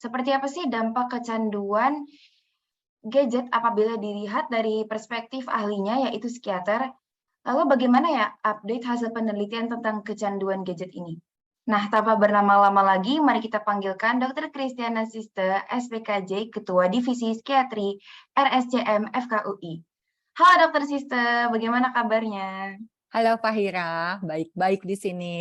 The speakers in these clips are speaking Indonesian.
Seperti apa sih dampak kecanduan gadget apabila dilihat dari perspektif ahlinya, yaitu psikiater? Lalu bagaimana ya update hasil penelitian tentang kecanduan gadget ini? Nah, tanpa berlama-lama lagi, mari kita panggilkan Dr. Christiana Siste, SPKJ, Ketua Divisi Psikiatri RSCM FKUI. Halo Dr. Siste, bagaimana kabarnya? Halo Fahira, baik-baik di sini.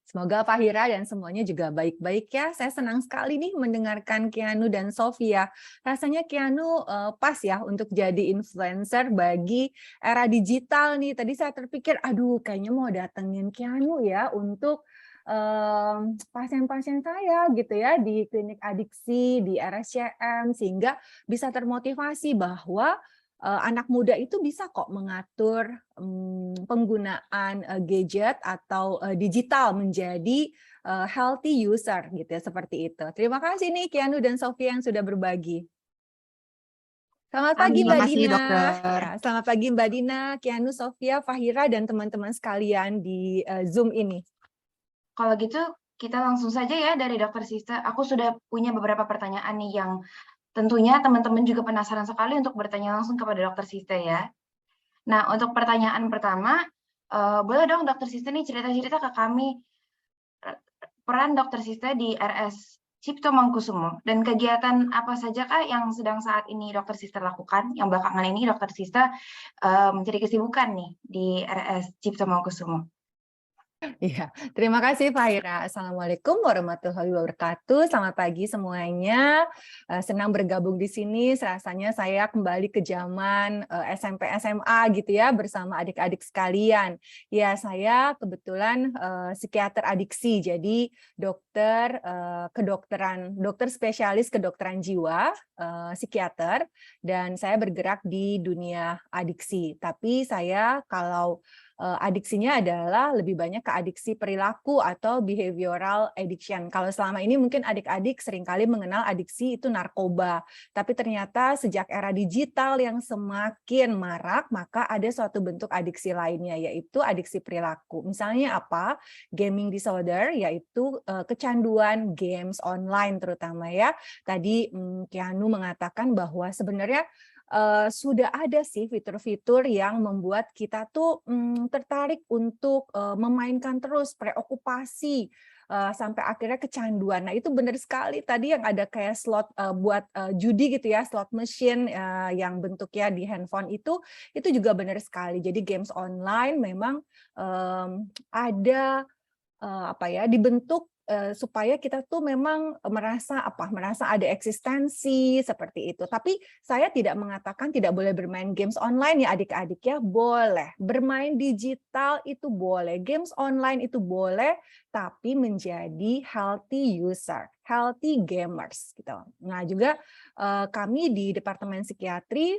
Semoga Fahira dan semuanya juga baik-baik ya. Saya senang sekali nih mendengarkan Keanu dan Sofia. Rasanya Keanu pas ya untuk jadi influencer bagi era digital nih. Tadi saya terpikir, aduh kayaknya mau datengin Keanu ya untuk pasien-pasien saya gitu ya di klinik adiksi, di RSCM, sehingga bisa termotivasi bahwa anak muda itu bisa kok mengatur penggunaan gadget atau digital menjadi healthy user gitu ya, seperti itu. Terima kasih nih Keanu dan Sofia yang sudah berbagi. Selamat pagi Terima Mbak kasih Dina. dokter. Ya, selamat pagi Mbak Dina, Keanu, Sofia, Fahira dan teman-teman sekalian di Zoom ini. Kalau gitu, kita langsung saja ya dari Dr. Siste. Aku sudah punya beberapa pertanyaan nih yang tentunya teman-teman juga penasaran sekali untuk bertanya langsung kepada Dr. Siste ya. Nah, untuk pertanyaan pertama, boleh dong Dr. Siste nih cerita-cerita ke kami peran Dr. Siste di RS Cipto Mangunkusumo dan kegiatan apa saja kah yang sedang saat ini Dr. Siste lakukan? Yang belakangan ini Dr. Siste mencari kesibukan nih di RS Cipto Mangunkusumo. Iya, terima kasih Fahira. Assalamualaikum warahmatullahi wabarakatuh. Selamat pagi semuanya. Senang bergabung di sini. Rasanya saya kembali ke zaman SMP SMA gitu ya bersama adik-adik sekalian. Ya, saya kebetulan psikiater adiksi. Jadi dokter dokter spesialis kedokteran jiwa, psikiater, dan saya bergerak di dunia adiksi. Tapi saya kalau adiksinya adalah lebih banyak ke adiksi perilaku atau behavioral addiction. Kalau selama ini mungkin adik-adik seringkali mengenal adiksi itu narkoba, tapi ternyata sejak era digital yang semakin marak, maka ada suatu bentuk adiksi lainnya, yaitu adiksi perilaku. Misalnya apa? Gaming disorder, yaitu kecanduan games online terutama ya. Tadi Keanu mengatakan bahwa sebenarnya sudah ada sih fitur-fitur yang membuat kita tuh tertarik untuk memainkan terus, preokupasi, sampai akhirnya kecanduan. Nah itu benar sekali tadi yang ada kayak slot buat judi gitu ya, slot machine yang bentuknya di handphone itu juga benar sekali. Jadi games online memang ada apa ya, dibentuk supaya kita tuh memang merasa ada eksistensi seperti itu. Tapi saya tidak mengatakan tidak boleh bermain games online ya adik-adik ya, boleh. Bermain digital itu boleh, games online itu boleh, tapi menjadi healthy user, healthy gamers gitu. Nah, juga kami di Departemen Psikiatri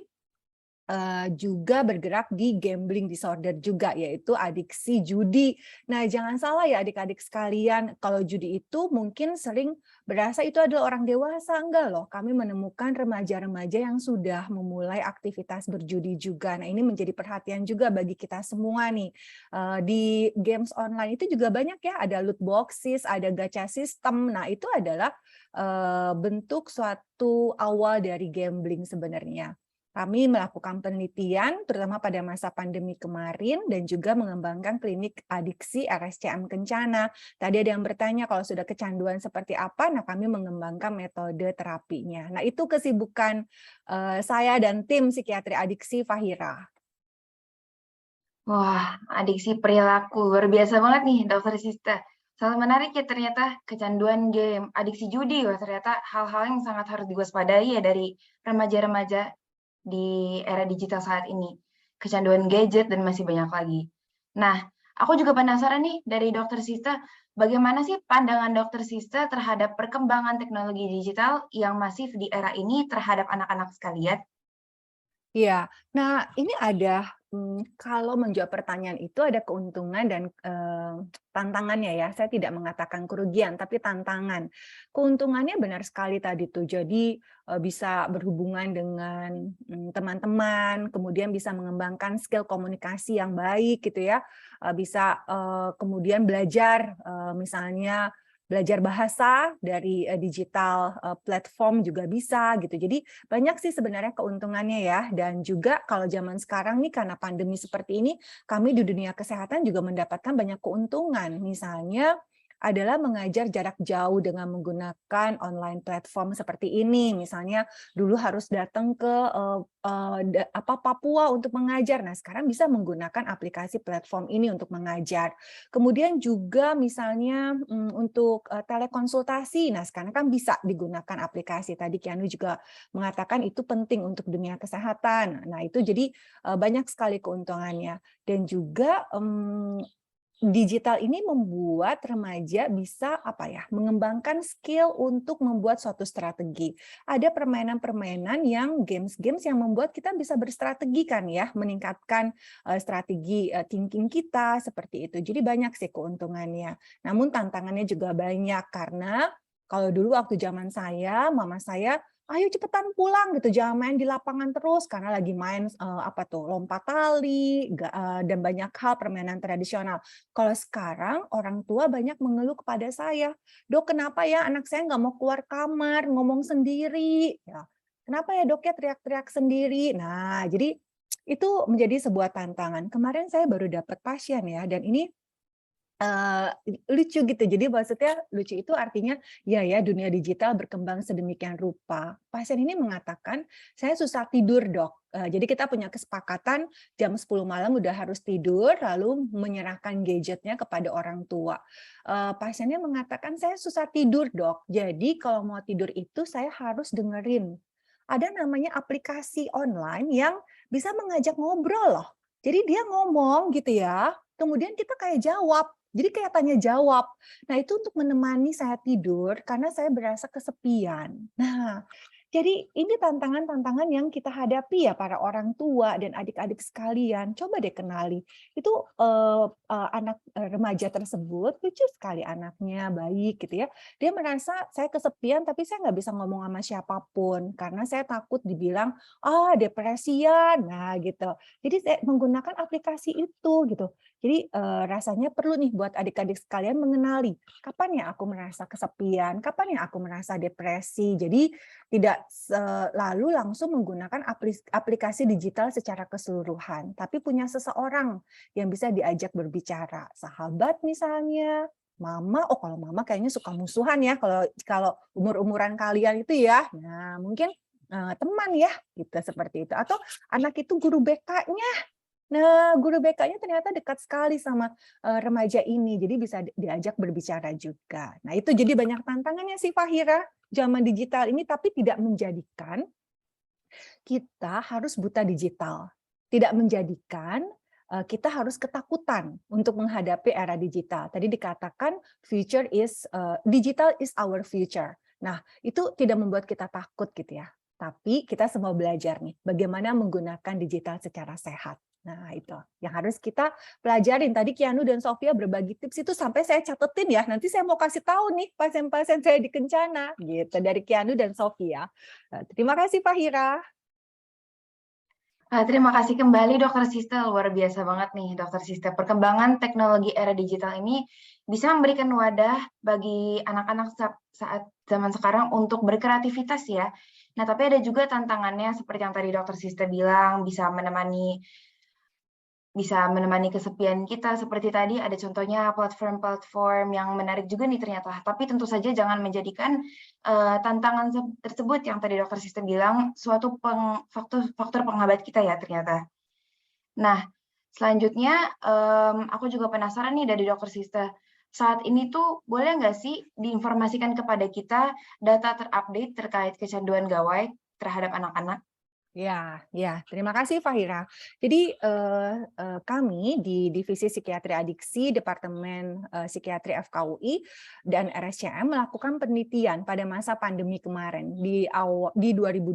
juga bergerak di gambling disorder juga, yaitu adiksi judi. Nah, jangan salah ya adik-adik sekalian, kalau judi itu mungkin sering berasa itu adalah orang dewasa, enggak loh. Kami menemukan remaja-remaja yang sudah memulai aktivitas berjudi juga. Nah, ini menjadi perhatian juga bagi kita semua nih. Di games online itu juga banyak ya, ada loot boxes, ada gacha system. Nah, itu adalah bentuk suatu awal dari gambling sebenarnya. Kami melakukan penelitian terutama pada masa pandemi kemarin dan juga mengembangkan klinik adiksi RSCM Kencana. Tadi ada yang bertanya kalau sudah kecanduan seperti apa, nah kami mengembangkan metode terapinya. Nah itu kesibukan saya dan tim psikiatri adiksi Fahira. Wah, adiksi perilaku. Luar biasa banget nih, Dokter Sista. Sangat menarik ya ternyata kecanduan game, adiksi judi. Wah, ternyata hal-hal yang sangat harus diwaspadai ya dari remaja-remaja di era digital saat ini. Kecanduan gadget dan masih banyak lagi. Nah, aku juga penasaran nih dari Dokter Sista, bagaimana sih pandangan Dokter Sista terhadap perkembangan teknologi digital yang masif di era ini terhadap anak-anak sekalian? Iya, nah ini ada kalau menjawab pertanyaan itu ada keuntungan dan tantangannya ya. Saya tidak mengatakan kerugian, tapi tantangan. Keuntungannya benar sekali tadi tuh. Jadi bisa berhubungan dengan teman-teman, kemudian bisa mengembangkan skill komunikasi yang baik gitu ya. Bisa kemudian belajar misalnya belajar bahasa dari digital platform juga bisa gitu. Jadi banyak sih sebenarnya keuntungannya ya. Dan juga kalau zaman sekarang nih karena pandemi seperti ini, kami di dunia kesehatan juga mendapatkan banyak keuntungan. Misalnya adalah mengajar jarak jauh dengan menggunakan online platform seperti ini. Misalnya dulu harus datang ke Papua untuk mengajar. Nah, sekarang bisa menggunakan aplikasi platform ini untuk mengajar. Kemudian juga misalnya untuk telekonsultasi. Nah, sekarang kan bisa digunakan aplikasi. Tadi Kianu juga mengatakan itu penting untuk dunia kesehatan. Nah, itu jadi banyak sekali keuntungannya. Dan juga digital ini membuat remaja bisa mengembangkan skill untuk membuat suatu strategi. Ada permainan-permainan yang games-games yang membuat kita bisa berstrategi kan ya, meningkatkan strategi thinking kita seperti itu. Jadi banyak sih keuntungannya. Namun tantangannya juga banyak karena kalau dulu waktu zaman saya, mama saya, ayo cepetan pulang gitu, jangan main di lapangan terus karena lagi main lompat tali dan banyak hal permainan tradisional. Kalau sekarang orang tua banyak mengeluh kepada saya, "Dok, kenapa ya anak saya nggak mau keluar kamar, ngomong sendiri? Ya, kenapa ya dok ya teriak-teriak sendiri?" Nah, jadi itu menjadi sebuah tantangan. Kemarin saya baru dapat pasien ya, dan ini lucu gitu. Jadi maksudnya lucu itu artinya ya dunia digital berkembang sedemikian rupa. Pasien ini mengatakan, "Saya susah tidur, Dok." Jadi kita punya kesepakatan jam 10 malam udah harus tidur, lalu menyerahkan gadgetnya kepada orang tua. Pasiennya mengatakan, "Saya susah tidur, Dok. Jadi kalau mau tidur itu saya harus dengerin. Ada namanya aplikasi online yang bisa mengajak ngobrol loh. Jadi dia ngomong gitu ya, kemudian kita kayak jawab. Jadi kayak tanya jawab. Nah, itu untuk menemani saya tidur karena saya berasa kesepian. Nah, jadi ini tantangan-tantangan yang kita hadapi ya para orang tua dan adik-adik sekalian. Coba deh kenali. Itu anak remaja tersebut lucu sekali anaknya, baik gitu ya. Dia merasa saya kesepian tapi saya nggak bisa ngomong sama siapapun karena saya takut dibilang depresian. Nah, gitu. Jadi saya menggunakan aplikasi itu gitu. Jadi rasanya perlu nih buat adik-adik sekalian mengenali kapan ya aku merasa kesepian, kapan ya aku merasa depresi. Jadi tidak lalu langsung menggunakan aplikasi digital secara keseluruhan, tapi punya seseorang yang bisa diajak berbicara. Sahabat misalnya, mama, kalau mama kayaknya suka musuhan ya kalau umur-umuran kalian itu ya. Nah, mungkin teman ya, gitu seperti itu. Atau anak itu guru BK-nya. Nah, guru BK-nya ternyata dekat sekali sama remaja ini, jadi bisa diajak berbicara juga. Nah, itu jadi banyak tantangannya sih Fahira, zaman digital ini, tapi tidak menjadikan kita harus buta digital. Tidak menjadikan kita harus ketakutan untuk menghadapi era digital. Tadi dikatakan digital is our future. Nah, itu tidak membuat kita takut gitu ya. Tapi kita semua belajar nih, bagaimana menggunakan digital secara sehat. Nah, itu yang harus kita pelajarin. Tadi Kianu dan Sofia berbagi tips itu sampai saya catetin ya. Nanti saya mau kasih tahu nih pasien-pasien saya di Kencana gitu dari Kianu dan Sofia. Terima kasih Fahira. Terima kasih kembali Dokter Siste, luar biasa banget nih Dokter Siste. Perkembangan teknologi era digital ini bisa memberikan wadah bagi anak-anak saat zaman sekarang untuk berkreativitas ya. Nah, tapi ada juga tantangannya seperti yang tadi Dokter Siste bilang, bisa menemani kesepian kita. Seperti tadi ada contohnya platform-platform yang menarik juga nih ternyata. Tapi tentu saja jangan menjadikan tantangan tersebut yang tadi Dokter Siste bilang suatu faktor penghambat kita ya ternyata. Nah, selanjutnya aku juga penasaran nih dari Dokter Siste. Saat ini tuh boleh nggak sih diinformasikan kepada kita data terupdate terkait kecanduan gawai terhadap anak-anak? Ya, terima kasih Fahira. Jadi kami di Divisi Psikiatri Adiksi Departemen Psikiatri FKUI dan RSCM melakukan penelitian pada masa pandemi kemarin di 2020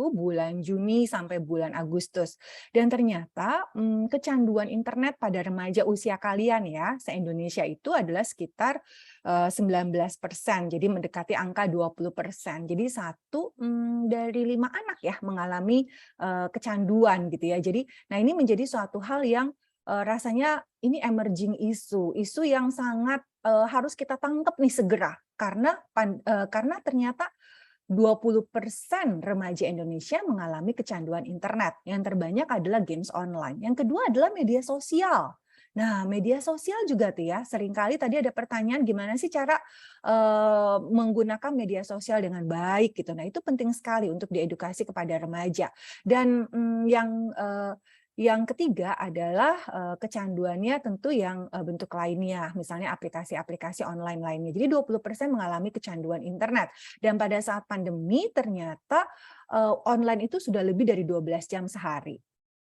bulan Juni sampai bulan Agustus. Dan ternyata kecanduan internet pada remaja usia kalian ya, se-Indonesia itu adalah sekitar 19%, jadi mendekati angka 20%. Jadi 1 dari 5 anak ya mengalami kecanduan gitu ya. Jadi, nah ini menjadi suatu hal yang rasanya ini emerging isu yang sangat harus kita tangkap nih segera karena ternyata 20% remaja Indonesia mengalami kecanduan internet. Yang terbanyak adalah games online. Yang kedua adalah media sosial. Nah, media sosial juga tuh ya, seringkali tadi ada pertanyaan gimana sih cara menggunakan media sosial dengan baik gitu. Nah, itu penting sekali untuk diedukasi kepada remaja. Dan yang ketiga adalah kecanduannya tentu yang bentuk lainnya, misalnya aplikasi-aplikasi online lainnya. Jadi 20% mengalami kecanduan internet. Dan pada saat pandemi ternyata online itu sudah lebih dari 12 jam sehari.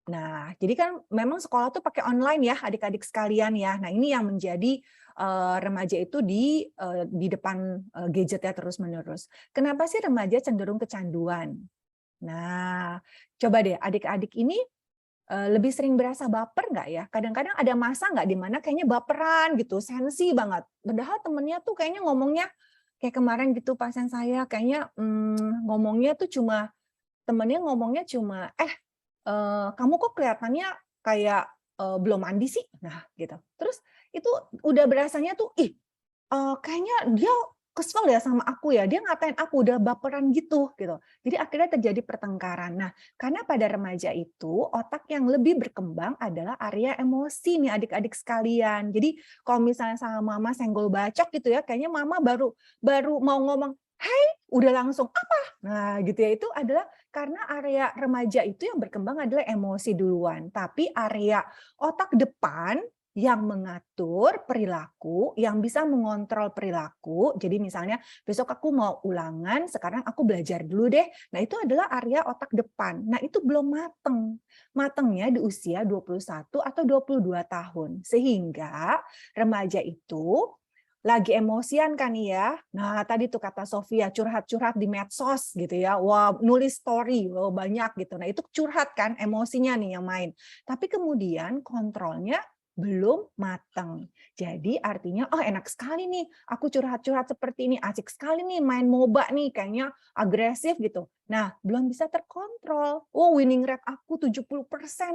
Nah, jadi kan memang sekolah tuh pakai online ya, adik-adik sekalian ya. Nah, ini yang menjadi remaja itu di depan gadgetnya terus-menerus. Kenapa sih remaja cenderung kecanduan? Nah, coba deh adik-adik ini lebih sering berasa baper nggak ya? Kadang-kadang ada masa nggak di mana kayaknya baperan gitu, sensi banget. Padahal temennya tuh kayaknya ngomongnya kayak kemarin gitu pasien saya kayaknya ngomongnya tuh temennya ngomongnya cuma, kamu kok kelihatannya kayak belum mandi sih? Nah gitu. Terus itu udah berasanya tuh, kayaknya dia kesel ya sama aku ya, dia ngatain aku, udah baperan gitu. Jadi akhirnya terjadi pertengkaran. Nah, karena pada remaja itu, otak yang lebih berkembang adalah area emosi nih adik-adik sekalian. Jadi kalau misalnya sama mama senggol bacok gitu ya, kayaknya mama baru baru mau ngomong, "Hai," udah langsung, "Apa?" Nah gitu ya, itu adalah karena area remaja itu yang berkembang adalah emosi duluan. Tapi area otak depan yang mengatur perilaku, yang bisa mengontrol perilaku. Jadi misalnya besok aku mau ulangan, sekarang aku belajar dulu deh. Nah, itu adalah area otak depan. Nah, itu belum mateng. Matengnya di usia 21 atau 22 tahun. Sehingga remaja itu lagi emosian kan ya. Nah, tadi tuh kata Sofia, curhat-curhat di medsos gitu ya. Wah, nulis story, wah, banyak gitu. Nah, itu curhat kan, emosinya nih yang main. Tapi kemudian kontrolnya belum matang. Jadi artinya, oh enak sekali nih, aku curhat-curhat seperti ini, asik sekali nih main MOBA nih, kayaknya agresif gitu. Nah, belum bisa terkontrol. Oh, winning rate aku 70%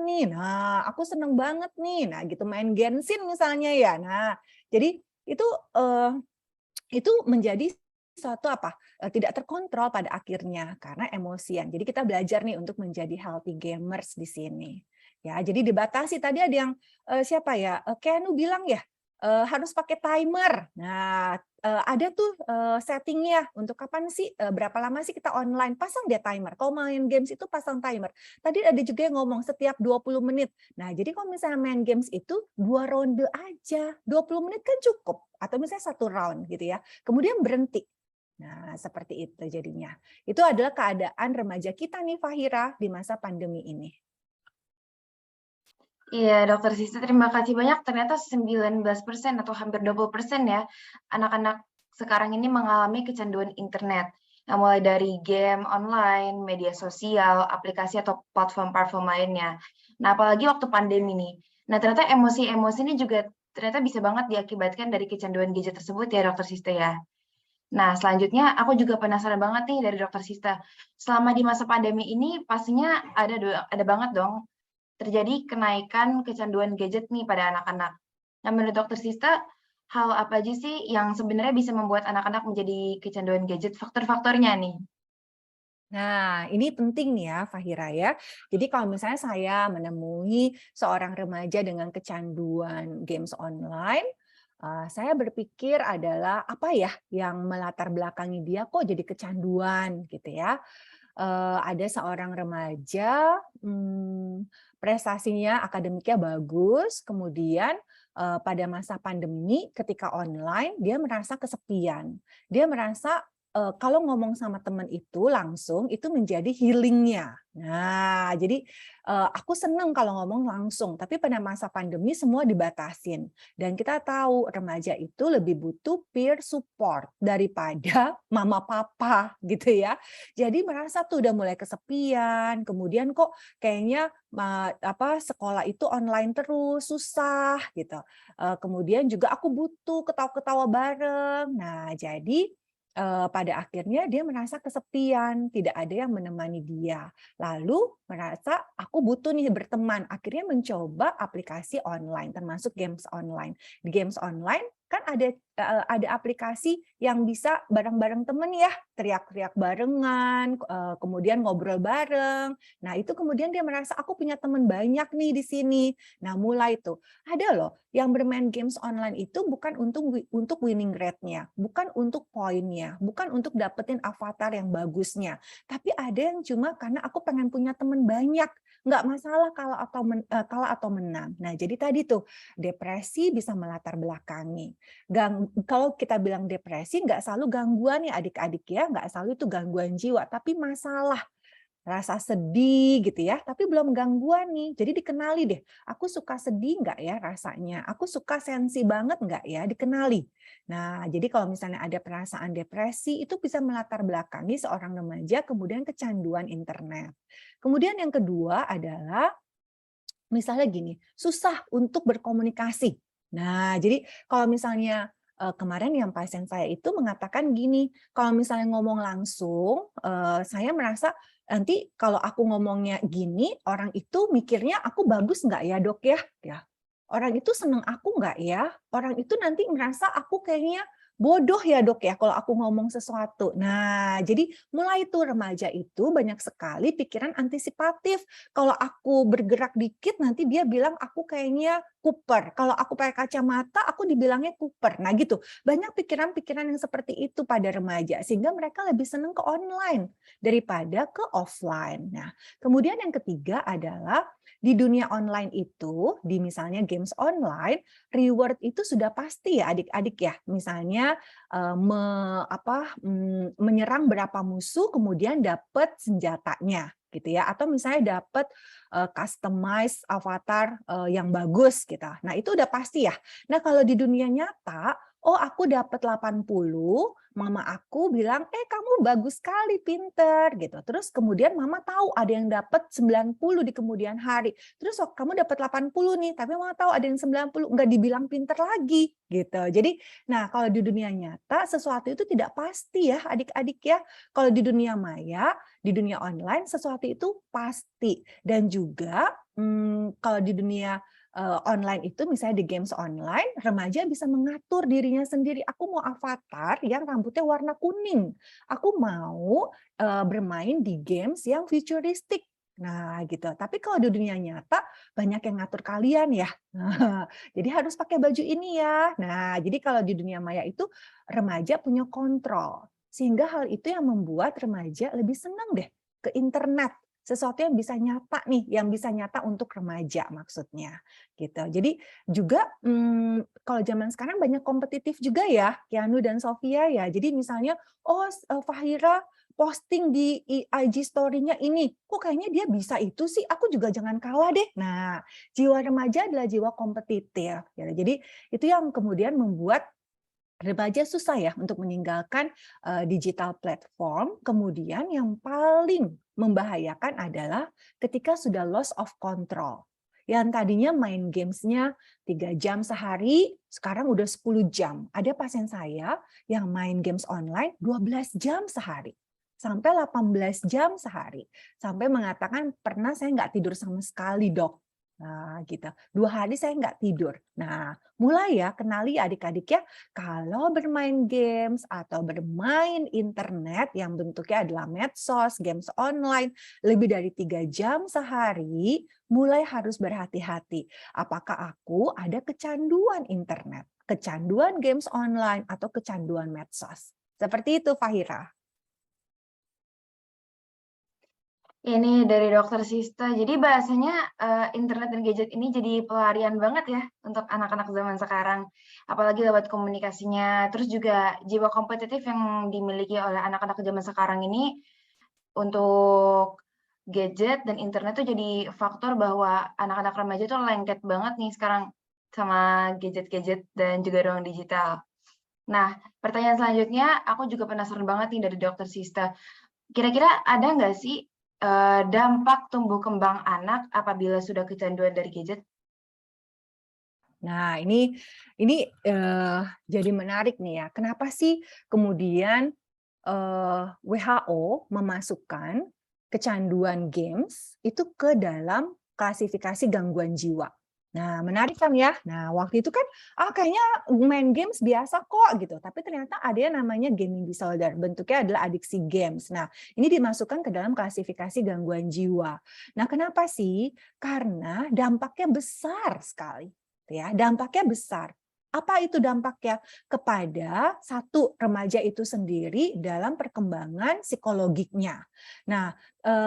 nih. Nah, aku seneng banget nih. Nah, gitu main Genshin misalnya ya. Nah, jadi itu eh, itu menjadi suatu tidak terkontrol pada akhirnya karena emosian. Jadi kita belajar nih untuk menjadi healthy gamers di sini. Ya, jadi dibatasi. Tadi ada yang siapa ya? Keanu bilang ya, harus pakai timer. Nah, ada tuh settingnya untuk kapan sih, berapa lama sih kita online. Pasang dia timer. Kalau main games itu pasang timer. Tadi ada juga yang ngomong setiap 20 menit. Nah, jadi kalau misalnya main games itu 2 ronde aja. 20 menit kan cukup. Atau misalnya 1 round gitu ya. Kemudian berhenti. Nah, seperti itu jadinya. Itu adalah keadaan remaja kita nih, Fahira, di masa pandemi ini. Iya, Dokter Sista, terima kasih banyak. Ternyata 19% atau hampir 20% ya, anak-anak sekarang ini mengalami kecanduan internet. Yang mulai dari game online, media sosial, aplikasi atau platform-platform lainnya. Nah, apalagi waktu pandemi nih. Nah, ternyata emosi-emosi ini juga ternyata bisa banget diakibatkan dari kecanduan gadget tersebut ya, Dokter Sista ya. Nah, selanjutnya aku juga penasaran banget nih dari Dokter Sista. Selama di masa pandemi ini pastinya ada banget dong terjadi kenaikan kecanduan gadget nih pada anak-anak. Nah, menurut Dokter Sista, hal apa aja sih yang sebenarnya bisa membuat anak-anak menjadi kecanduan gadget? Faktor-faktornya nih. Nah, ini penting nih ya, Fahira ya. Jadi kalau misalnya saya menemui seorang remaja dengan kecanduan games online, saya berpikir adalah apa ya yang melatar belakangi dia kok jadi kecanduan gitu ya. Ada seorang remaja, prestasinya akademiknya bagus, kemudian pada masa pandemi ketika online dia merasa kesepian. Dia merasa kalau ngomong sama teman itu langsung, itu menjadi healing-nya. Nah, jadi aku senang kalau ngomong langsung, tapi pada masa pandemi semua dibatasin. Dan kita tahu remaja itu lebih butuh peer support daripada mama papa gitu ya. Jadi merasa tuh udah mulai kesepian, kemudian kok kayaknya sekolah itu online terus, susah gitu. Kemudian juga aku butuh ketawa-ketawa bareng. Nah, jadi pada akhirnya dia merasa kesepian, tidak ada yang menemani dia. Lalu merasa aku butuh nih berteman, akhirnya mencoba aplikasi online, termasuk games online. Di games online kan ada aplikasi yang bisa bareng-bareng temen ya, teriak-teriak barengan, kemudian ngobrol bareng. Nah itu kemudian dia merasa aku punya teman banyak nih di sini. Nah mulai tuh ada loh yang bermain games online itu bukan untuk winning rate-nya, bukan untuk poinnya, bukan untuk dapetin avatar yang bagusnya, tapi ada yang cuma karena aku pengen punya teman banyak, nggak masalah kalah atau menang. Nah jadi tadi tuh depresi bisa melatar belakangi. Kalau kita bilang depresi nggak selalu gangguan ya adik-adik ya, nggak selalu itu gangguan jiwa, tapi masalah rasa sedih gitu ya, tapi belum gangguan nih. Jadi dikenali deh, aku suka sedih nggak ya rasanya? Aku suka sensi banget nggak ya? Dikenali. Nah, jadi kalau misalnya ada perasaan depresi, itu bisa melatar belakangi seorang remaja kemudian kecanduan internet. Kemudian yang kedua adalah misalnya gini, susah untuk berkomunikasi. Nah, jadi kalau misalnya kemarin yang pasien saya itu mengatakan gini, kalau misalnya ngomong langsung, saya merasa nanti kalau aku ngomongnya gini, orang itu mikirnya aku bagus nggak ya dok ya? Ya. Orang itu seneng aku nggak ya? Orang itu nanti merasa aku kayaknya bodoh ya dok ya kalau aku ngomong sesuatu. Nah, jadi mulai tuh remaja itu banyak sekali pikiran antisipatif. Kalau aku bergerak dikit nanti dia bilang aku kayaknya kuper. Kalau aku pakai kacamata aku dibilangnya kuper. Nah gitu. Banyak pikiran-pikiran yang seperti itu pada remaja sehingga mereka lebih senang ke online daripada ke offline. Nah, kemudian yang ketiga adalah di dunia online itu, di misalnya games online, reward itu sudah pasti ya adik-adik ya. Misalnya menyerang berapa musuh kemudian dapat senjatanya gitu ya, atau misalnya dapat customize avatar yang bagus gitu. Nah, itu udah pasti ya. Nah, kalau di dunia nyata, oh aku dapat 80, mama aku bilang, kamu bagus sekali, pinter gitu. Terus kemudian mama tahu ada yang dapat 90 di kemudian hari. Terus kamu dapat 80 nih, tapi mama tahu ada yang 90, nggak dibilang pinter lagi gitu. Jadi, nah kalau di dunia nyata sesuatu itu tidak pasti ya adik-adik ya. Kalau di dunia maya, di dunia online sesuatu itu pasti. Dan juga kalau di dunia online itu misalnya di games online, remaja bisa mengatur dirinya sendiri. Aku mau avatar yang rambutnya warna kuning. Aku mau bermain di games yang futuristik. Nah, gitu. Tapi kalau di dunia nyata banyak yang ngatur kalian ya. Nah, jadi harus pakai baju ini ya. Nah, jadi kalau di dunia maya itu remaja punya kontrol. Sehingga hal itu yang membuat remaja lebih senang deh ke internet. Sesuatu yang bisa nyata nih, yang bisa nyata untuk remaja maksudnya gitu. Jadi juga kalau zaman sekarang banyak kompetitif juga ya, Kianu dan Sofia ya. Jadi misalnya, Fahira posting di IG story-nya ini, kok kayaknya dia bisa itu sih, aku juga jangan kalah deh. Nah, jiwa remaja adalah jiwa kompetitif. Ya. Jadi itu yang kemudian membuat remaja susah ya untuk meninggalkan digital platform. Kemudian yang paling membahayakan adalah ketika sudah loss of control. Yang tadinya main gamesnya 3 jam sehari, sekarang udah 10 jam. Ada pasien saya yang main games online 12 jam sehari. Sampai 18 jam sehari. Sampai mengatakan, pernah saya nggak tidur sama sekali dok. Nah, gitu. 2 hari saya nggak tidur. Nah, mulai ya kenali adik-adik ya, kalau bermain games atau bermain internet yang bentuknya adalah medsos, games online, lebih dari 3 jam sehari, mulai harus berhati-hati. Apakah aku ada kecanduan internet, kecanduan games online, atau kecanduan medsos? Seperti itu, Fahira. Ini dari dokter Sista. Jadi bahasanya internet dan gadget ini jadi pelarian banget ya untuk anak-anak zaman sekarang. Apalagi lewat komunikasinya. Terus juga jiwa kompetitif yang dimiliki oleh anak-anak zaman sekarang ini untuk gadget dan internet tuh jadi faktor bahwa anak-anak remaja tuh lengket banget nih sekarang sama gadget-gadget dan juga ruang digital. Nah, pertanyaan selanjutnya aku juga penasaran banget nih dari dokter Sista. Kira-kira ada nggak sih dampak tumbuh kembang anak apabila sudah kecanduan dari gadget? Nah, ini jadi menarik nih ya. Kenapa sih kemudian WHO memasukkan kecanduan games itu ke dalam klasifikasi gangguan jiwa. Nah, menarik kan ya? Nah, waktu itu kan, kayaknya main games biasa kok gitu. Tapi ternyata ada yang namanya gaming disorder. Bentuknya adalah adiksi games. Nah, ini dimasukkan ke dalam klasifikasi gangguan jiwa. Nah, kenapa sih? Karena dampaknya besar sekali. Ya, dampaknya besar. Apa itu dampaknya? Kepada satu remaja itu sendiri dalam perkembangan psikologiknya. Nah,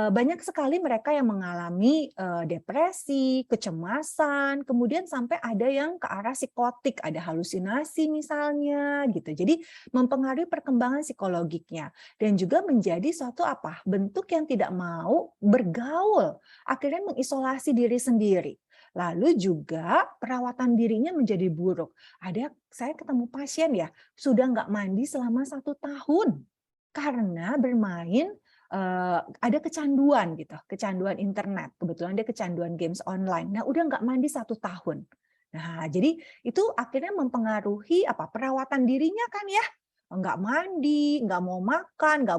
banyak sekali mereka yang mengalami depresi, kecemasan, kemudian sampai ada yang ke arah psikotik, ada halusinasi misalnya gitu. Jadi mempengaruhi perkembangan psikologiknya dan juga menjadi suatu bentuk yang tidak mau bergaul, akhirnya mengisolasi diri sendiri. Lalu juga perawatan dirinya menjadi buruk. Saya ketemu pasien ya, sudah nggak mandi selama 1 tahun karena bermain, ada kecanduan gitu, kecanduan internet. Kebetulan dia kecanduan games online. Nah, udah nggak mandi 1 tahun. Nah, jadi itu akhirnya mempengaruhi perawatan dirinya kan ya. Nggak mandi, nggak mau makan, nggak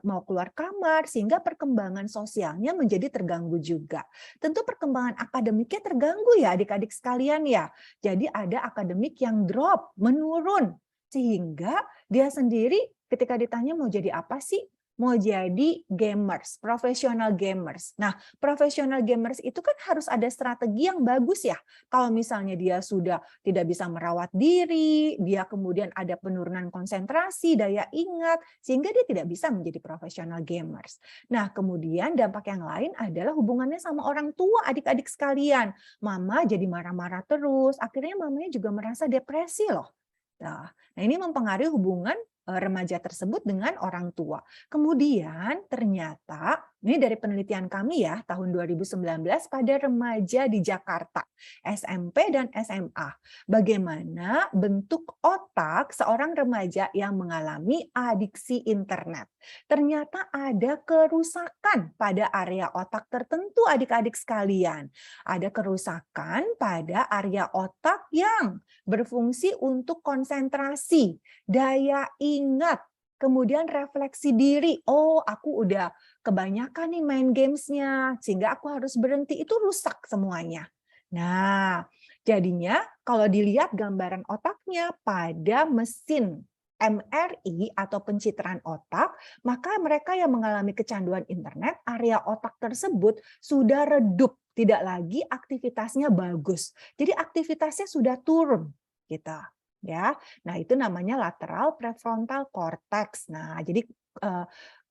mau keluar kamar, sehingga perkembangan sosialnya menjadi terganggu juga. Tentu perkembangan akademiknya terganggu ya adik-adik sekalian ya. Jadi ada akademik yang drop, menurun. Sehingga dia sendiri ketika ditanya mau jadi apa sih? Mau jadi gamers, profesional gamers. Nah, profesional gamers itu kan harus ada strategi yang bagus ya. Kalau misalnya dia sudah tidak bisa merawat diri, dia kemudian ada penurunan konsentrasi, daya ingat, sehingga dia tidak bisa menjadi profesional gamers. Nah, kemudian dampak yang lain adalah hubungannya sama orang tua, adik-adik sekalian. Mama jadi marah-marah terus, akhirnya mamanya juga merasa depresi loh. Nah, ini mempengaruhi hubungan remaja tersebut dengan orang tua. Kemudian ternyata, ini dari penelitian kami ya, tahun 2019 pada remaja di Jakarta, SMP dan SMA. Bagaimana bentuk otak seorang remaja yang mengalami adiksi internet. Ternyata ada kerusakan pada area otak tertentu adik-adik sekalian. Ada kerusakan pada area otak yang berfungsi untuk konsentrasi, daya ingat, kemudian refleksi diri. Oh, aku udah kebanyakan nih main gamesnya, sehingga aku harus berhenti. Itu rusak semuanya. Nah, jadinya kalau dilihat gambaran otaknya pada mesin MRI atau pencitraan otak, maka mereka yang mengalami kecanduan internet, area otak tersebut sudah redup, tidak lagi aktivitasnya bagus. Jadi aktivitasnya sudah turun, gitu. Ya, nah itu namanya lateral prefrontal cortex. Nah, jadi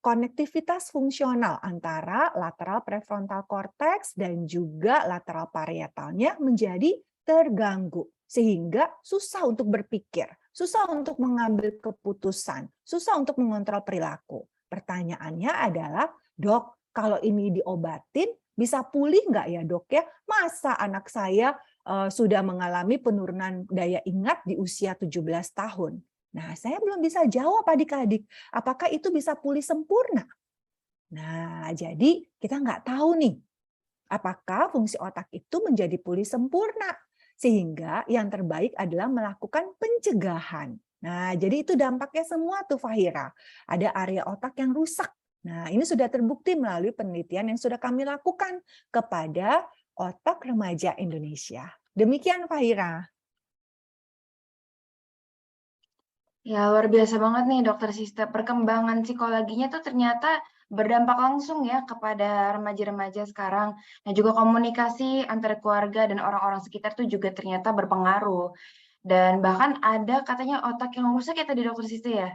konektivitas fungsional antara lateral prefrontal cortex dan juga lateral parietalnya menjadi terganggu sehingga susah untuk berpikir, susah untuk mengambil keputusan, susah untuk mengontrol perilaku. Pertanyaannya adalah, Dok, kalau ini diobatin bisa pulih nggak ya, Dok ya? Masa anak saya sudah mengalami penurunan daya ingat di usia 17 tahun. Nah, saya belum bisa jawab adik-adik, apakah itu bisa pulih sempurna? Nah, jadi kita nggak tahu nih, apakah fungsi otak itu menjadi pulih sempurna. Sehingga yang terbaik adalah melakukan pencegahan. Nah, jadi itu dampaknya semua tuh Fahira. Ada area otak yang rusak. Nah, ini sudah terbukti melalui penelitian yang sudah kami lakukan kepada otak remaja Indonesia. Demikian Fahira. Ya, luar biasa banget nih Dokter Sista. Perkembangan psikologinya tuh ternyata berdampak langsung ya kepada remaja-remaja sekarang. Nah, juga komunikasi antara keluarga dan orang-orang sekitar tuh juga ternyata berpengaruh. Dan bahkan ada katanya otak yang rusak ya tadi Dokter Sista ya?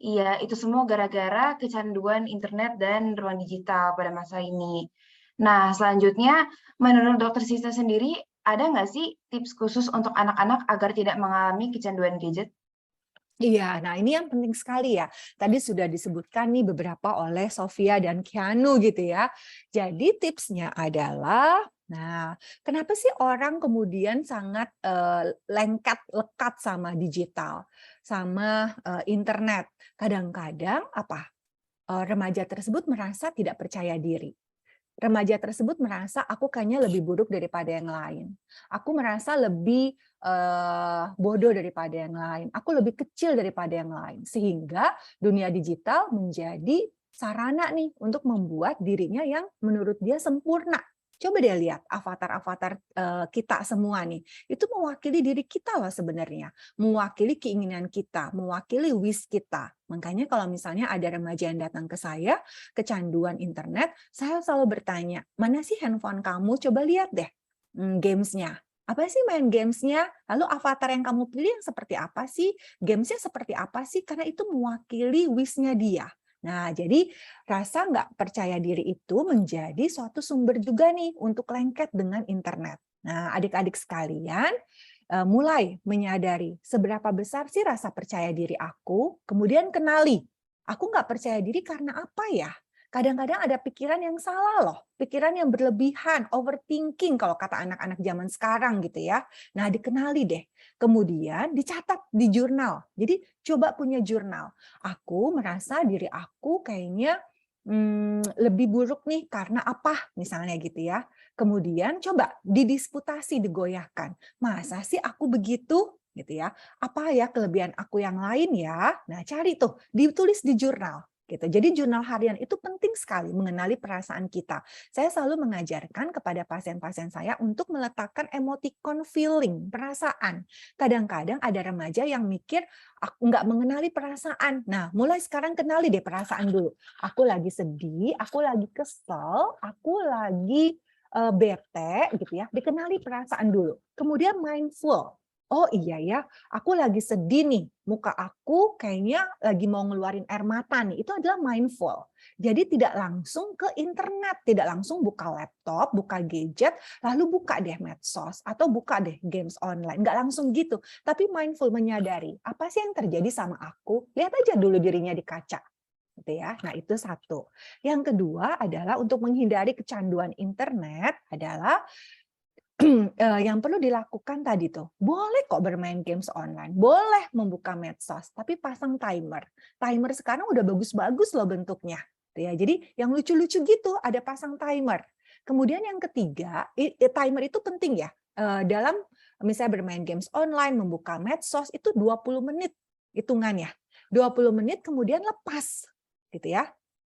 Iya, itu semua gara-gara kecanduan internet dan ruang digital pada masa ini. Nah, selanjutnya menurut Dokter Sista sendiri, ada nggak sih tips khusus untuk anak-anak agar tidak mengalami kecanduan gadget? Iya, nah ini yang penting sekali ya. Tadi sudah disebutkan nih beberapa oleh Sofia dan Keanu gitu ya. Jadi tipsnya adalah, nah kenapa sih orang kemudian sangat lekat sama digital, sama internet? Kadang-kadang remaja tersebut merasa tidak percaya diri. remaja tersebut merasa aku kayaknya lebih buruk daripada yang lain. Aku merasa lebih bodoh daripada yang lain. Aku lebih kecil daripada yang lain. Sehingga dunia digital menjadi sarana nih untuk membuat dirinya yang menurut dia sempurna. Coba deh lihat avatar-avatar kita semua nih. Itu mewakili diri kita loh sebenarnya. Mewakili keinginan kita, mewakili wish kita. Makanya kalau misalnya ada remaja yang datang ke saya, kecanduan internet, saya selalu bertanya, mana sih handphone kamu? Coba lihat deh games-nya. Apa sih main games-nya? Lalu avatar yang kamu pilih yang seperti apa sih? Games-nya seperti apa sih? Karena itu mewakili wish-nya dia. Nah, jadi rasa nggak percaya diri itu menjadi suatu sumber juga nih untuk lengket dengan internet. Nah, adik-adik sekalian, mulai menyadari seberapa besar sih rasa percaya diri aku, kemudian kenali, aku nggak percaya diri karena apa ya? Kadang-kadang ada pikiran yang salah loh, pikiran yang berlebihan, overthinking kalau kata anak-anak zaman sekarang gitu ya. Nah, dikenali deh. Kemudian dicatat di jurnal. Jadi coba punya jurnal. Aku merasa diri aku kayaknya lebih buruk nih karena apa misalnya gitu ya. Kemudian coba didisputasi, digoyahkan. Masa sih aku begitu? Gitu ya. Apa ya kelebihan aku yang lain ya? Nah, cari tuh, ditulis di jurnal. Gitu. Jadi jurnal harian itu penting sekali mengenali perasaan kita. Saya selalu mengajarkan kepada pasien-pasien saya untuk meletakkan emoticon feeling, perasaan. Kadang-kadang ada remaja yang mikir, aku nggak mengenali perasaan. Nah, mulai sekarang kenali deh perasaan dulu. Aku lagi sedih, aku lagi kesel, aku lagi bete gitu ya. Dikenali perasaan dulu. Kemudian mindful. Oh iya ya, aku lagi sedih nih, muka aku kayaknya lagi mau ngeluarin air mata nih, itu adalah mindful. Jadi tidak langsung ke internet, tidak langsung buka laptop, buka gadget, lalu buka deh medsos, atau buka deh games online, nggak langsung gitu. Tapi mindful, menyadari, apa sih yang terjadi sama aku? Lihat aja dulu dirinya di kaca. Gitu ya. Nah, itu satu. Yang kedua adalah untuk menghindari kecanduan internet adalah yang perlu dilakukan tadi tuh, boleh kok bermain games online, boleh membuka medsos, tapi pasang timer. Timer sekarang udah bagus-bagus loh bentuknya. Tuh ya. Jadi yang lucu-lucu gitu, ada pasang timer. Kemudian yang ketiga, timer itu penting ya. Dalam misalnya bermain games online, membuka medsos, itu 20 menit hitungannya. 20 menit kemudian lepas. Gitu ya.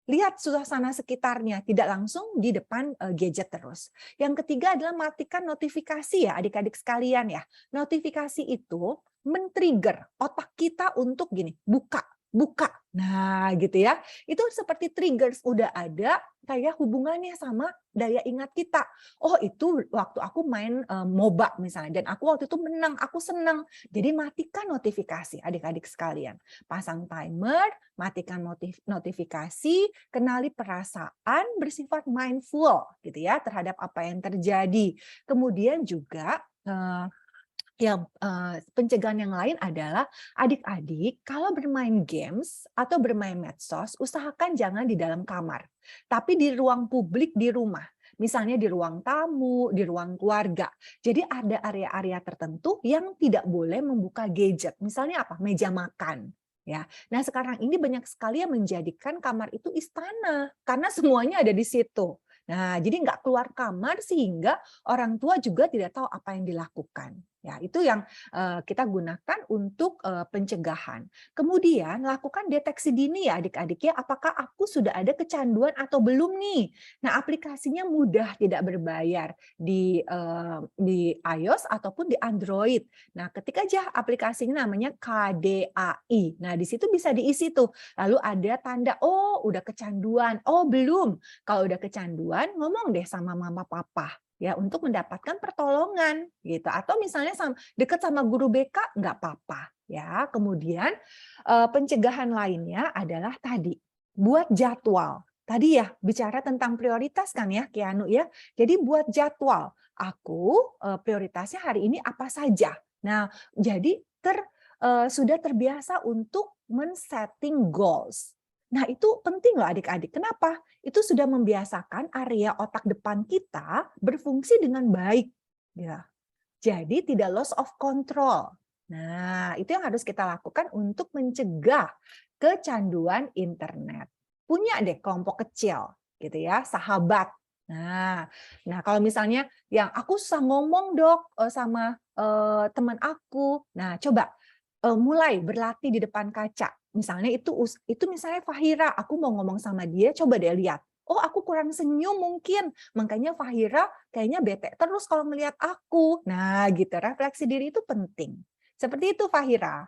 Lihat suasana sekitarnya, tidak langsung di depan gadget terus. Yang ketiga adalah matikan notifikasi ya adik-adik sekalian ya. Notifikasi itu men-trigger otak kita untuk gini, buka, buka. Nah gitu ya, itu seperti triggers, udah ada kayak hubungannya sama daya ingat kita. Oh itu waktu aku main MOBA misalnya, dan aku waktu itu menang, aku senang. Jadi matikan notifikasi adik-adik sekalian. Pasang timer, matikan notifikasi, kenali perasaan, bersifat mindful gitu ya terhadap apa yang terjadi. Kemudian juga pencegahan yang lain adalah adik-adik kalau bermain games atau bermain medsos, usahakan jangan di dalam kamar, tapi di ruang publik di rumah. Misalnya di ruang tamu, di ruang keluarga. Jadi ada area-area tertentu yang tidak boleh membuka gadget. Misalnya apa? Meja makan. Ya. Nah, sekarang ini banyak sekali yang menjadikan kamar itu istana karena semuanya ada di situ. Nah, jadi nggak keluar kamar sehingga orang tua juga tidak tahu apa yang dilakukan. Ya, itu yang kita gunakan untuk pencegahan. Kemudian lakukan deteksi dini ya adik-adik ya, apakah aku sudah ada kecanduan atau belum nih. Nah, aplikasinya mudah, tidak berbayar di iOS ataupun di Android. Nah, ketik aja aplikasinya namanya KDAI. Nah, di situ bisa diisi tuh. Lalu ada tanda, oh udah kecanduan, oh belum. Kalau udah kecanduan, ngomong deh sama mama papa ya untuk mendapatkan pertolongan gitu, atau misalnya dekat sama guru BK nggak apa-apa ya. Kemudian pencegahan lainnya adalah tadi buat jadwal. Tadi ya bicara tentang prioritas kan ya Kianu ya. Jadi buat jadwal. Aku prioritasnya hari ini apa saja. Nah, jadi sudah terbiasa untuk men-setting goals. Nah, itu penting loh adik-adik. Kenapa? Itu sudah membiasakan area otak depan kita berfungsi dengan baik. Ya. Jadi tidak loss of control. Nah, itu yang harus kita lakukan untuk mencegah kecanduan internet. Punya deh kelompok kecil, gitu ya, sahabat. Nah kalau misalnya yang aku susah ngomong dok sama teman aku, nah coba mulai berlatih di depan kaca. Misalnya itu misalnya Fahira, aku mau ngomong sama dia, coba deh lihat. Oh, aku kurang senyum mungkin, makanya Fahira kayaknya bete terus kalau melihat aku. Nah, gitu, refleksi diri itu penting. Seperti itu, Fahira.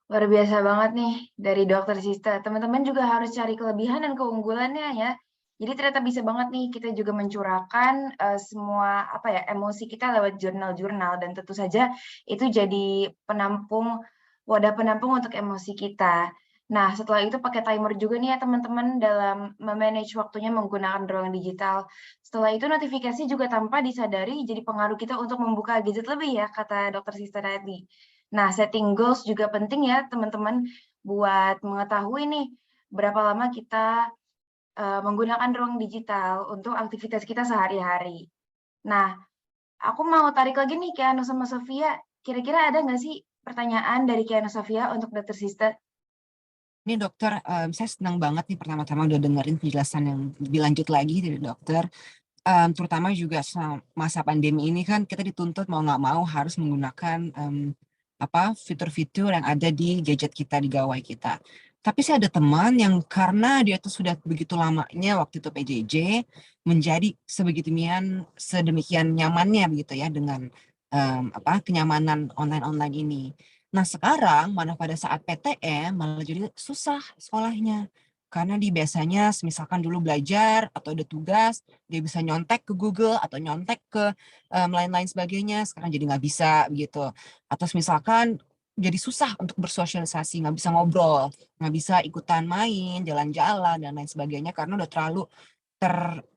Luar biasa banget nih dari Dokter Sista. Teman-teman juga harus cari kelebihan dan keunggulannya ya. Jadi ternyata bisa banget nih kita juga mencurahkan semua apa ya emosi kita lewat jurnal-jurnal dan tentu saja itu jadi wadah penampung untuk emosi kita. Nah, setelah itu pakai timer juga nih ya teman-teman dalam memanage waktunya menggunakan ruang digital. Setelah itu notifikasi juga tanpa disadari jadi pengaruh kita untuk membuka gadget lebih ya, kata Dokter Sista tadi. Nah, setting goals juga penting ya teman-teman buat mengetahui nih berapa lama kita menggunakan ruang digital untuk aktivitas kita sehari-hari. Nah, aku mau tarik lagi nih Keanu sama Sofia. Kira-kira ada nggak sih pertanyaan dari Keanu Sofia untuk Dokter Sister? Ini dokter, saya senang banget nih pertama-tama udah dengerin penjelasan yang lebih lanjut lagi dari dokter, terutama juga masa pandemi ini kan kita dituntut mau nggak mau harus menggunakan, fitur-fitur yang ada di gadget kita, di gawai kita. Tapi saya ada teman yang karena dia tuh sudah begitu lamanya waktu itu PJJ, menjadi sedemikian nyamannya begitu ya dengan, kenyamanan online-online ini. Nah sekarang mana pada saat PTM malah jadi susah sekolahnya. Karena biasanya misalkan dulu belajar atau ada tugas, dia bisa nyontek ke Google atau nyontek ke, lain-lain sebagainya, sekarang jadi nggak bisa begitu. Atau misalkan jadi susah untuk bersosialisasi, nggak bisa ngobrol, nggak bisa ikutan main, jalan-jalan dan lain sebagainya karena udah terlalu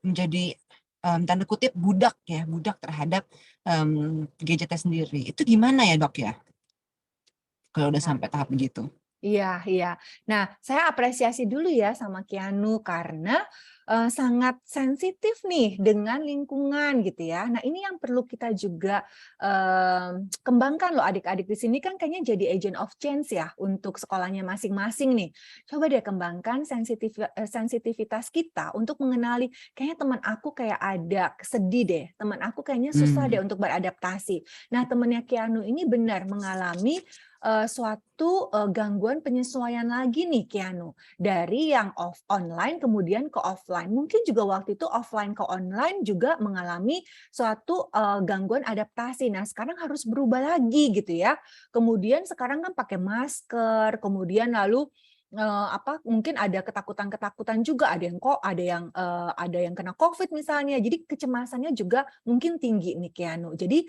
menjadi, tanda kutip budak ya, budak terhadap, gadgetnya sendiri. Itu gimana ya Dok ya? Kalau udah sampai tahap begitu. Iya, iya. Nah, saya apresiasi dulu ya sama Keanu karena sangat sensitif nih dengan lingkungan gitu ya. Nah, ini yang perlu kita juga kembangkan loh adik-adik di sini kan kayaknya jadi agent of change ya untuk sekolahnya masing-masing nih. Coba deh kembangkan sensitivitas kita untuk mengenali kayaknya teman aku kayak ada sedih deh, teman aku kayaknya susah deh untuk beradaptasi. Nah, temannya Keanu ini benar mengalami suatu gangguan penyesuaian lagi nih Keanu, dari yang online kemudian ke offline. Mungkin juga waktu itu offline ke online juga mengalami suatu gangguan adaptasi. Nah, sekarang harus berubah lagi gitu ya. Kemudian sekarang kan pakai masker, kemudian lalu mungkin ada ketakutan-ketakutan juga, ada yang kena COVID misalnya. Jadi kecemasannya juga mungkin tinggi nih Keanu. Jadi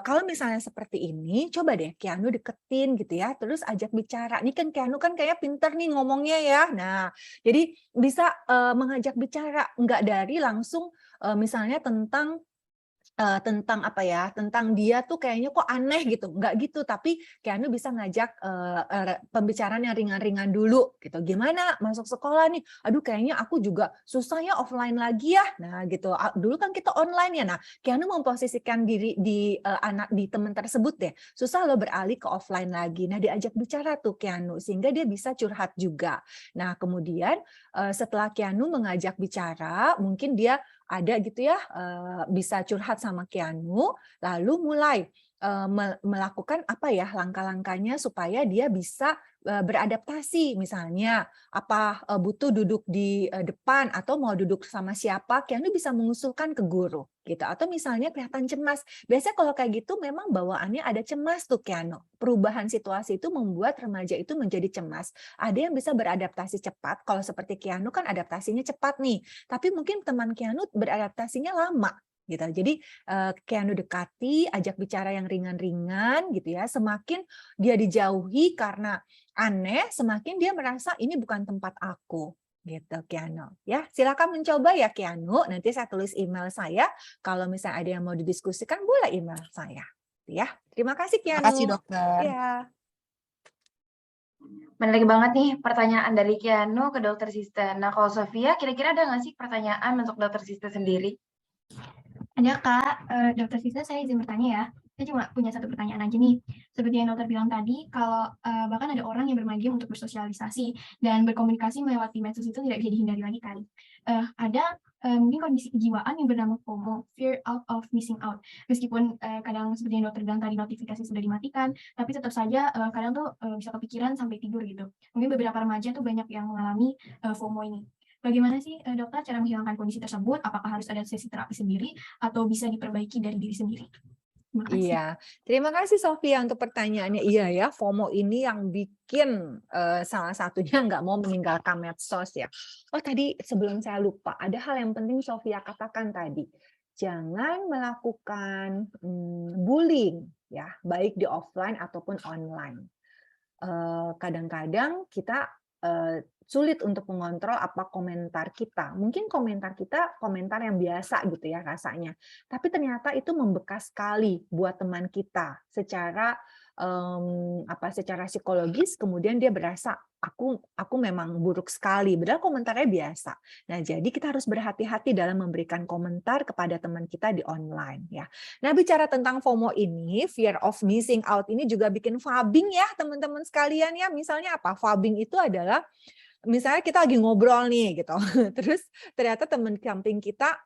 kalau misalnya seperti ini, coba deh Keanu deketin gitu ya, terus ajak bicara. Ini kan Keanu kan kayak pinter nih ngomongnya ya. Nah, jadi bisa mengajak bicara, nggak dari langsung misalnya tentang apa ya, tentang dia tuh kayaknya kok aneh gitu, nggak gitu, tapi Keanu bisa ngajak pembicaraan yang ringan-ringan dulu gitu. Gimana masuk sekolah nih? Aduh kayaknya aku juga susah ya offline lagi ya. Nah gitu. Dulu kan kita online ya. Nah, Keanu memposisikan diri di teman tersebut deh. Susah lo beralih ke offline lagi. Nah, diajak bicara tuh Keanu sehingga dia bisa curhat juga. Nah, kemudian setelah Keanu mengajak bicara, mungkin dia ada gitu ya, bisa curhat sama Keanu, lalu mulai melakukan apa ya langkah-langkahnya supaya dia bisa beradaptasi. Misalnya butuh duduk di depan atau mau duduk sama siapa, Keanu bisa mengusulkan ke guru gitu. Atau misalnya kelihatan cemas. Biasanya kalau kayak gitu memang bawaannya ada cemas tuh Keanu. Perubahan situasi itu membuat remaja itu menjadi cemas. Ada yang bisa beradaptasi cepat. Kalau seperti Keanu kan adaptasinya cepat nih. Tapi mungkin teman Keanu beradaptasinya lama gitu. Jadi Keanu dekati, ajak bicara yang ringan-ringan gitu ya. Semakin dia dijauhi karena aneh, semakin dia merasa ini bukan tempat aku gitu Keanu. Ya, silakan mencoba ya Keanu. Nanti saya tulis email saya. Kalau misalnya ada yang mau didiskusikan, boleh email saya. Ya, terima kasih Terima kasih Keanu. dokter. Ya. Menarik banget nih pertanyaan dari Keanu ke Dokter Sista. Nah, kalau Sofia, kira-kira ada nggak sih pertanyaan untuk Dokter Sista sendiri? Ada Kak, Dokter Sista saya izin bertanya ya. Saya cuma punya satu pertanyaan aja nih. Seperti yang dokter bilang tadi, kalau bahkan ada orang yang bermain game untuk bersosialisasi dan berkomunikasi melewati medsos itu tidak bisa dihindari lagi kan. Ada mungkin kondisi kejiwaan yang bernama FOMO, fear out of missing out. Meskipun kadang seperti yang dokter bilang tadi notifikasi sudah dimatikan, tapi tetap saja kadang tuh bisa kepikiran sampai tidur gitu. Mungkin beberapa remaja tuh banyak yang mengalami FOMO ini. Bagaimana sih dokter cara menghilangkan kondisi tersebut? Apakah harus ada sesi terapi sendiri atau bisa diperbaiki dari diri sendiri? Terima kasih. Iya, terima kasih Sofia untuk pertanyaannya. Iya ya, FOMO ini yang bikin salah satunya nggak mau meninggalkan medsos ya. Oh tadi sebelum saya lupa, ada hal yang penting Sofia katakan tadi. Jangan melakukan bullying ya, baik di offline ataupun online. Kadang-kadang kita sulit untuk mengontrol apa komentar kita. Mungkin komentar kita komentar yang biasa gitu ya rasanya. Tapi ternyata itu membekas sekali buat teman kita secara secara psikologis, kemudian dia berasa aku memang buruk sekali, padahal komentarnya biasa. Nah, jadi kita harus berhati-hati dalam memberikan komentar kepada teman kita di online ya. Nah, bicara tentang FOMO ini, fear of missing out ini juga bikin fubbing ya, teman-teman sekalian ya. Misalnya apa? Fubbing itu adalah misalnya kita lagi ngobrol nih gitu. Terus ternyata teman samping kita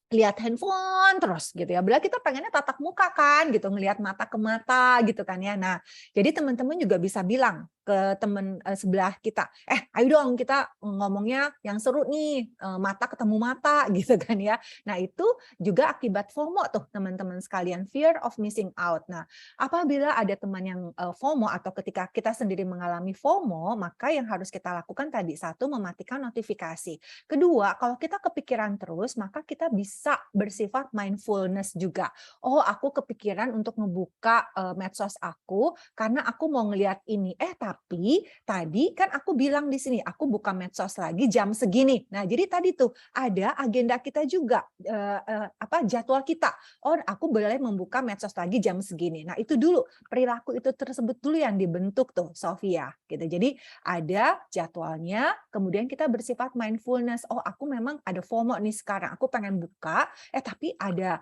lihat handphone terus gitu ya. Berarti kita pengennya tatap muka kan gitu, ngelihat mata ke mata gitu kan ya. Nah, jadi teman-teman juga bisa bilang ke teman sebelah kita, ayo dong kita ngomongnya yang seru nih, mata ketemu mata gitu kan ya. Nah, itu juga akibat FOMO tuh teman-teman sekalian, fear of missing out. Nah, apabila ada teman yang FOMO atau ketika kita sendiri mengalami FOMO, maka yang harus kita lakukan tadi, satu, mematikan notifikasi. Kedua, kalau kita kepikiran terus, maka kita bisa bersifat mindfulness juga. Oh, aku kepikiran untuk ngebuka medsos aku karena aku mau ngelihat ini. Tapi tadi kan aku bilang di sini, aku buka medsos lagi jam segini. Nah, jadi tadi tuh ada agenda kita juga, jadwal kita. Oh, aku boleh membuka medsos lagi jam segini. Nah, itu dulu perilaku itu tersebut dulu yang dibentuk tuh, Sofia. Gitu. Jadi ada jadwalnya, kemudian kita bersifat mindfulness. Oh, aku memang ada FOMO nih sekarang. Aku pengen buka, tapi ada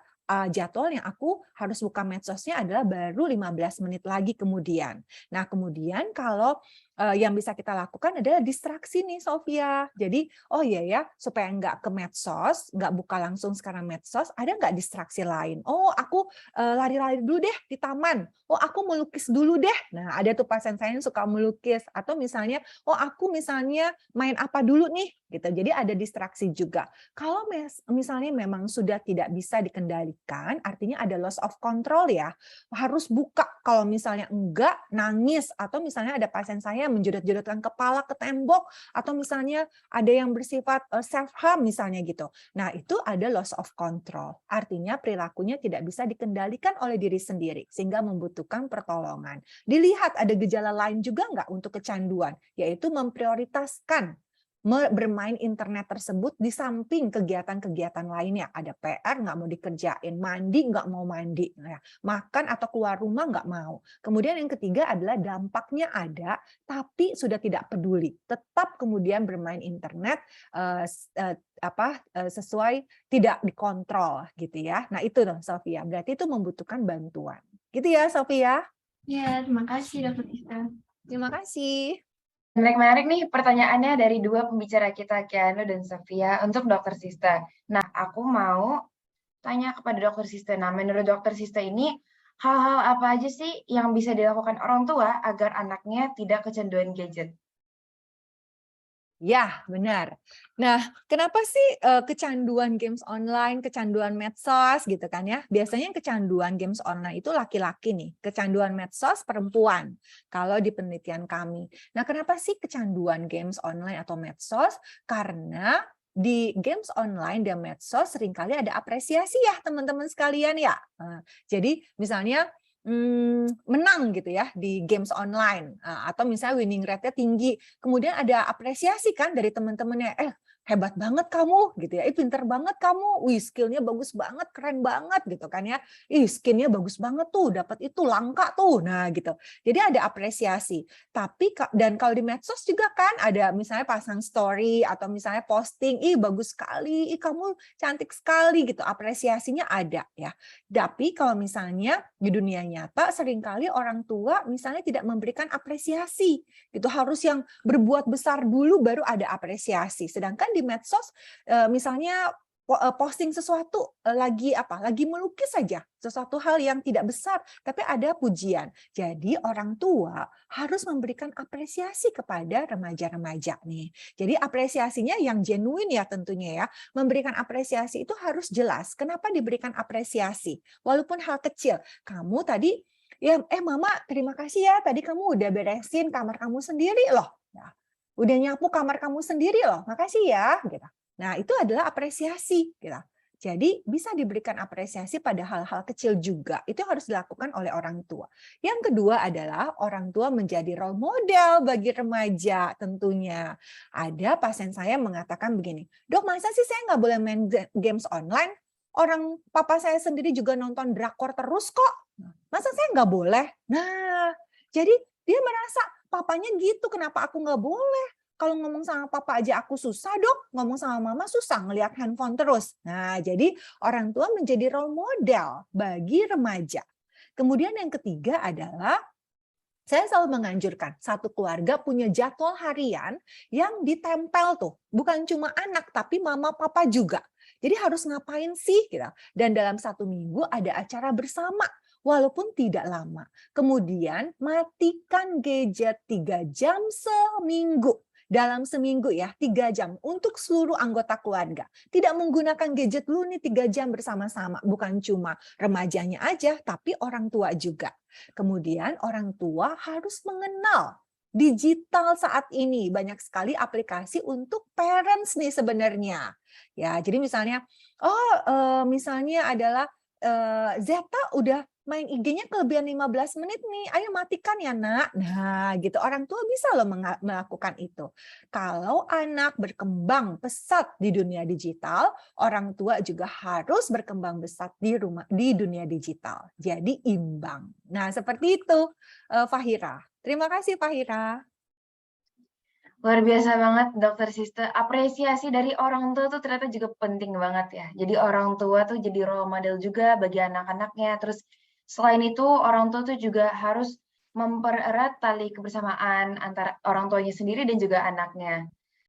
jadwal yang aku harus buka medsosnya adalah baru 15 menit lagi kemudian. Nah, kemudian kalau yang bisa kita lakukan adalah distraksi nih, Sofia. Jadi, oh iya ya, supaya nggak ke medsos, nggak buka langsung sekarang medsos, ada nggak distraksi lain? Oh, aku lari-lari dulu deh di taman. Oh, aku melukis dulu deh. Nah, ada tuh pasien saya yang suka melukis. Atau misalnya, oh aku misalnya main apa dulu nih. Gitu. Jadi ada distraksi juga. Kalau misalnya memang sudah tidak bisa dikendalikan, artinya ada loss of control ya. Harus buka. Kalau misalnya enggak, nangis. Atau misalnya ada pasien saya menjedot-jedotkan kepala ke tembok, atau misalnya ada yang bersifat self-harm misalnya gitu. Nah, itu ada loss of control. Artinya perilakunya tidak bisa dikendalikan oleh diri sendiri, sehingga membutuhkan pertolongan. Dilihat ada gejala lain juga nggak untuk kecanduan, yaitu memprioritaskan bermain internet tersebut di samping kegiatan-kegiatan lainnya. Ada PR nggak mau dikerjain, mandi nggak mau mandi, makan atau keluar rumah nggak mau. Kemudian yang ketiga adalah dampaknya ada, tapi sudah tidak peduli. Tetap kemudian bermain internet sesuai tidak dikontrol gitu ya. Nah itu dong Sofia, berarti itu membutuhkan bantuan. Gitu ya Sofia? Ya, terima kasih Dr. Tista. Terima kasih. Menarik nih pertanyaannya dari dua pembicara kita, Keanu dan Sofia, untuk Dr. Sista. Nah, aku mau tanya kepada Dr. Sista. Nah, menurut Dr. Sista ini, hal-hal apa aja sih yang bisa dilakukan orang tua agar anaknya tidak kecanduan gadget? Ya, benar. Nah, kenapa sih kecanduan games online, kecanduan medsos gitu kan ya? Biasanya yang kecanduan games online itu laki-laki nih, kecanduan medsos perempuan kalau di penelitian kami. Nah, kenapa sih kecanduan games online atau medsos? Karena di games online dan medsos seringkali ada apresiasi ya teman-teman sekalian ya. Jadi misalnya menang gitu ya di games online atau misalnya winning rate-nya tinggi, kemudian ada apresiasi kan dari teman-temannya, hebat banget kamu gitu ya, pinter banget kamu, wih skillnya bagus banget, keren banget gitu kan ya, skinnya bagus banget tuh, dapat itu langka tuh, nah gitu. Jadi ada apresiasi. Tapi dan kalau di medsos juga kan ada misalnya pasang story atau misalnya posting, bagus sekali, kamu cantik sekali gitu, apresiasinya ada ya. Tapi kalau misalnya di dunia nyata seringkali orang tua misalnya tidak memberikan apresiasi, itu harus yang berbuat besar dulu baru ada apresiasi. Sedangkan di medsos misalnya posting sesuatu lagi melukis saja, sesuatu hal yang tidak besar tapi ada pujian. Jadi orang tua harus memberikan apresiasi kepada remaja-remaja nih. Jadi apresiasinya yang genuine ya tentunya ya. Memberikan apresiasi itu harus jelas. Kenapa diberikan apresiasi? Walaupun hal kecil. Kamu tadi ya mama terima kasih ya tadi kamu udah beresin kamar kamu sendiri loh. Nah, udah nyapu kamar kamu sendiri loh. Makasih ya gitu. Nah, itu adalah apresiasi gitu. Jadi bisa diberikan apresiasi pada hal-hal kecil juga. Itu harus dilakukan oleh orang tua. Yang kedua adalah orang tua menjadi role model bagi remaja tentunya. Ada pasien saya mengatakan begini, "Dok, masa sih saya nggak boleh main games online? Orang papa saya sendiri juga nonton drakor terus kok. Masa saya nggak boleh?" Nah, jadi dia merasa papanya gitu, kenapa aku nggak boleh? Kalau ngomong sama papa aja aku susah dok, ngomong sama mama susah ngelihat handphone terus. Nah, jadi orang tua menjadi role model bagi remaja. Kemudian yang ketiga adalah saya selalu menganjurkan satu keluarga punya jadwal harian yang ditempel tuh, bukan cuma anak tapi mama papa juga. Jadi harus ngapain sih gitu. Dan dalam 1 minggu ada acara bersama walaupun tidak lama. Kemudian matikan gadget 3 jam seminggu. Dalam seminggu ya, 3 jam untuk seluruh anggota keluarga. Tidak menggunakan gadget dulu nih 3 jam bersama-sama. Bukan cuma remajanya aja, tapi orang tua juga. Kemudian orang tua harus mengenal digital saat ini. Banyak sekali aplikasi untuk parents nih sebenarnya. Ya, jadi misalnya, misalnya adalah Zeta udah main IG-nya kelebihan 15 menit nih, ayo matikan ya nak. Nah gitu, orang tua bisa loh melakukan itu. Kalau anak berkembang pesat di dunia digital, orang tua juga harus berkembang pesat di dunia digital. Jadi imbang. Nah seperti itu Fahira. Terima kasih Fahira. Luar biasa banget Dokter Siste, apresiasi dari orang tua tuh ternyata juga penting banget ya. Jadi orang tua tuh jadi role model juga bagi anak-anaknya. Terus selain itu orang tua tuh juga harus mempererat tali kebersamaan antara orang tuanya sendiri dan juga anaknya.